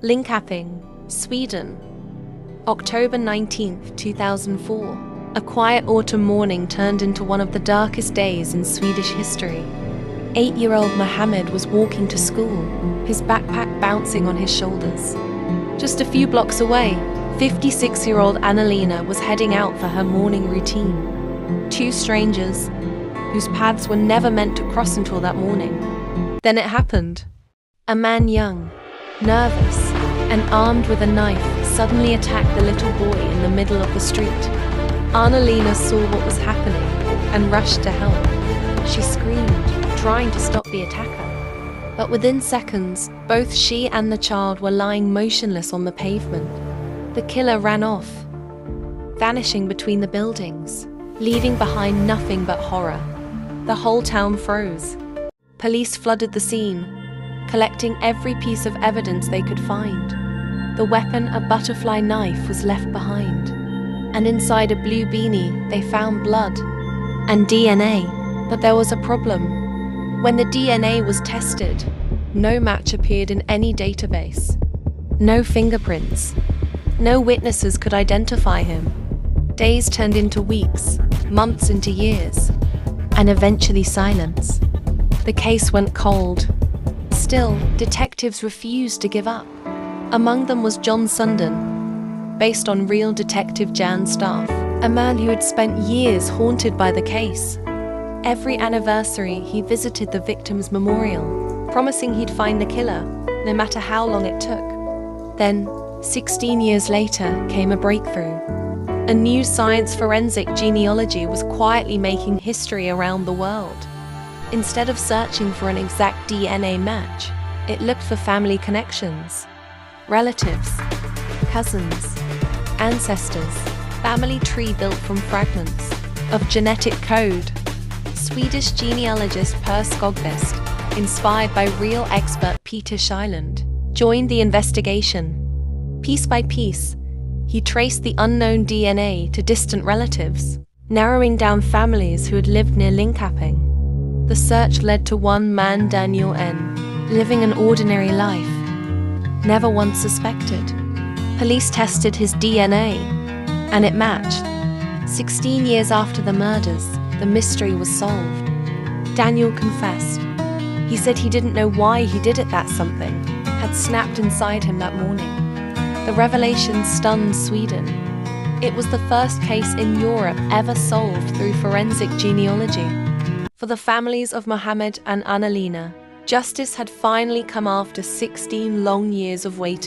Linköping, Sweden. October 19, 2004. A quiet autumn morning turned into one of the darkest days in Swedish history. 8-year-old Mohammed was walking to school, his backpack bouncing on his shoulders. Just a few blocks away, 56-year-old Annalena was heading out for her morning routine. Two strangers, whose paths were never meant to cross until that morning. Then it happened. A man young, nervous, and armed with a knife suddenly attacked the little boy in the middle of the street. Annalena saw what was happening and rushed to help. She screamed, trying to stop the attacker. But within seconds, both she and the child were lying motionless on the pavement. The killer ran off, vanishing between the buildings, leaving behind nothing but horror. The whole town froze. Police flooded the scene, collecting every piece of evidence they could find. The weapon, a butterfly knife, was left behind. And inside a blue beanie, they found blood and DNA. But there was a problem. When the DNA was tested, no match appeared in any database. No fingerprints. No witnesses could identify him. Days turned into weeks, months into years, and eventually silence. The case went cold. Still, detectives refused to give up. Among them was John Sundin, based on real detective Jan Staff, a man who had spent years haunted by the case. Every anniversary, he visited the victim's memorial, promising he'd find the killer, no matter how long it took. Then, 16 years later, came a breakthrough. A new science, forensic genealogy, was quietly making history around the world. Instead of searching for an exact DNA match, it looked for family connections, relatives, cousins, ancestors, family tree built from fragments of genetic code. Swedish genealogist Per Skogbest, inspired by real expert Peter Schuyland, joined the investigation. Piece by piece, he traced the unknown DNA to distant relatives, narrowing down families who had lived near Linköping. The search led to one man, Daniel N., living an ordinary life, never once suspected. Police tested his DNA, and it matched. 16 years after the murders, the mystery was solved. Daniel confessed. He said he didn't know why he did it, that something had snapped inside him that morning. The revelation stunned Sweden. It was the first case in Europe ever solved through forensic genealogy. For the families of Mohammed and Annalena, justice had finally come after 16 long years of waiting.